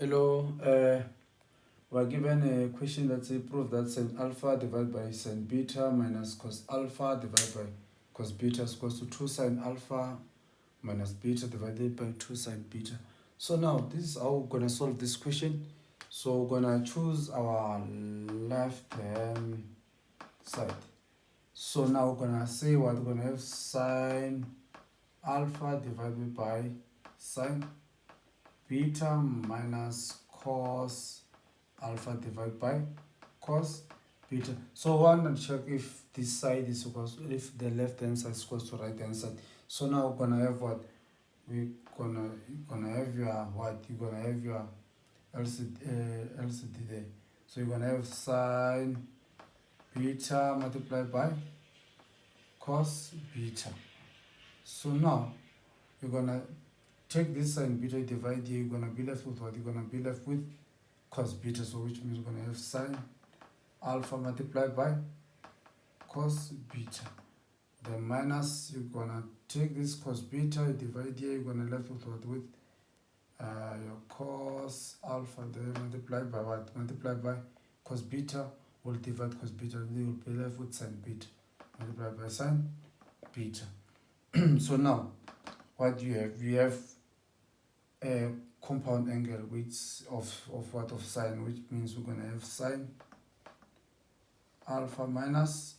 Hello, we're given a question that says prove that sin alpha divided by sin beta minus cos alpha divided by cos beta is equals to 2 sin alpha minus beta divided by 2 sin beta. So now this is how we're going to solve this question. So we're going to choose our left hand side. So now we're going to say what we're going to have sin alpha divided by sin beta minus cos alpha divided by cos beta. So one check if this side is equals if the left hand side is equals to right hand side. So now we're gonna have what we gonna have your what you're gonna have your LCD there. So you're gonna have sine beta multiplied by cos beta. So now you're gonna take this sine beta divide here. You're gonna be left with what? You're gonna be left with cos beta. So which means we're gonna have sine alpha multiplied by cos beta. The minus, you're gonna take this cos beta, divide here, you're gonna left with what? With your cos alpha there multiplied by what? Multiplied by cos beta, will divide cos beta, you will be left with sin beta multiplied by sin beta. So now what do you have? We have a compound angle which of what? Of sine, which means we're gonna have sine alpha minus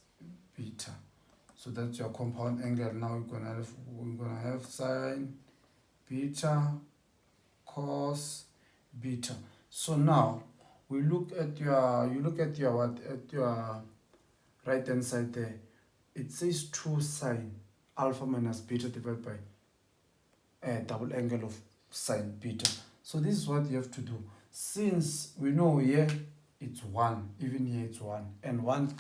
beta. So that's your compound angle. Now we're gonna have sine beta cos beta. So now we look at your what? At your right hand side there. It says 2 sine alpha minus beta divided by a double angle of sine beta. So this is what you have to do. Since we know here it's 1, even here it's 1, and 1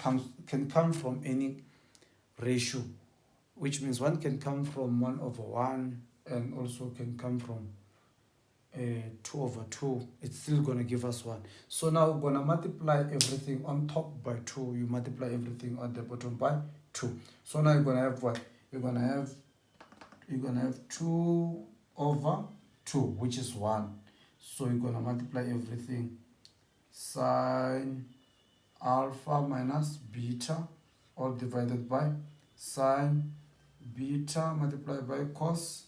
can come from any ratio, which means 1 can come from 1 over 1 and also can come from 2 over 2. It's still going to give us 1. So now we're going to multiply everything on top by 2. You multiply everything on the bottom by 2. So now you're going to have what? You're going to have 2 over 2, which is 1. So you're going to multiply everything sine alpha minus beta, all divided by sine beta multiplied by cos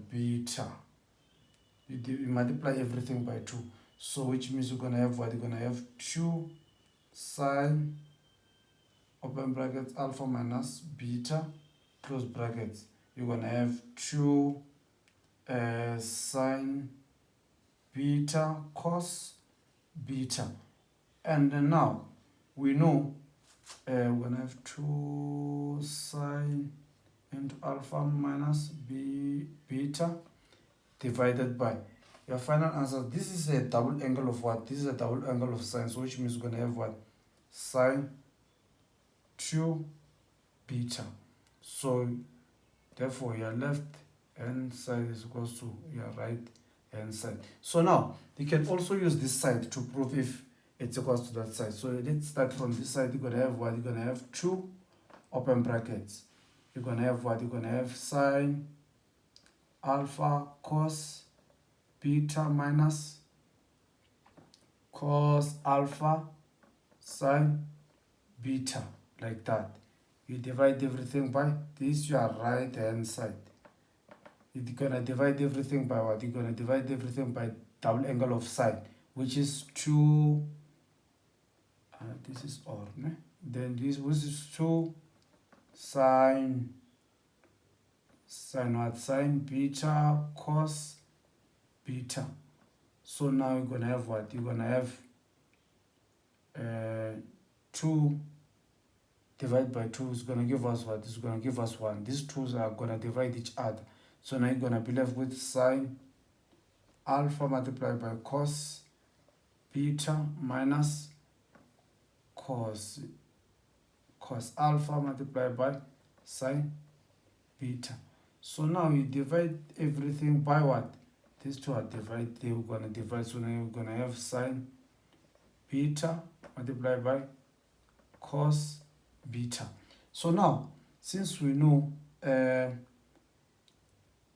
beta. You multiply everything by 2. So which means you're going to have what? You're going to have 2 sine open brackets alpha minus beta close brackets. You're going to have 2 sine beta cos beta. And then now we know we're going to have 2 sine into alpha minus beta divided by your final answer. This is a double angle of what? This is a double angle of sine, so which means we're going to have what? Sine 2 beta. So therefore your left hand side is equals to your right hand side. So now you can also use this side to prove if it's equals to that side. So let's start from this side. You're going to have what? You're going to have 2 open brackets. You're going to have what? You're going to have sine alpha cos beta minus cos alpha sine beta, like that. You divide everything by this, your right hand side. You're going to divide everything by what? You're going to divide everything by double angle of sine, which is 2. This is or, ne? Then this is 2 sine what? Sine beta cos beta. So now you're going to have what? You're going to have 2 divided by 2 is going to give us what? It's going to give us 1. These 2's are going to divide each other. So now you're going to be left with sine alpha multiplied by cos beta minus cos alpha multiplied by sine beta. So now you divide everything by what? These 2 are divided. They we're going to divide. So now you're going to have sine beta multiplied by cos beta. So now, since we know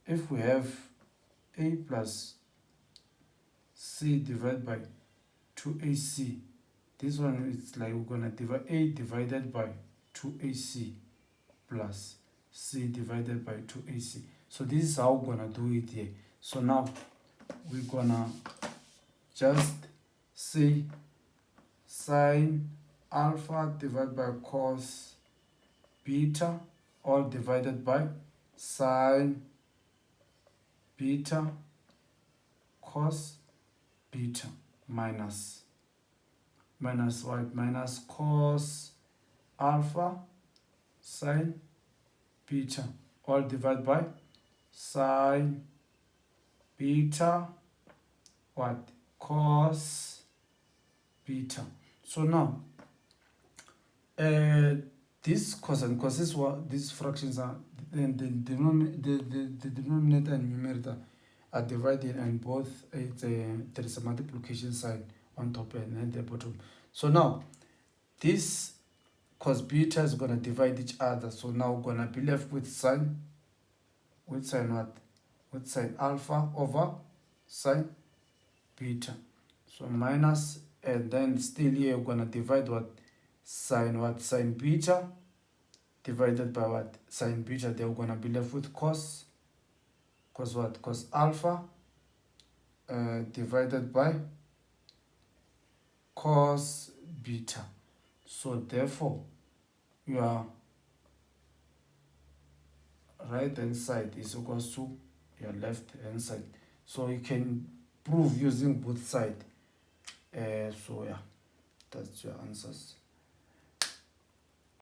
if we have a plus C divided by 2AC. This one is like we're gonna divide A divided by 2AC plus C divided by 2AC. So this is how we're gonna do it here. So now we're gonna just say sine alpha divided by cos beta, all divided by sine beta cos beta minus what? Minus cos alpha sine beta, all divided by sine beta what? Cos beta. So now this cos and cos, this what these fractions are, then the denominator and numerator are divided, and both there is a multiplication sign on top and at the bottom. So now this cos beta is gonna divide each other. So now we're gonna be left with sine what? With sine alpha over sine beta. So minus, and then still here we're gonna divide what? Sine beta divided by what? Sine beta. Then we're gonna be left with cos what? Cos alpha divided by cos beta. So therefore your right hand side is equals to your left hand side. So you can prove using both sides. So yeah, that's your answers.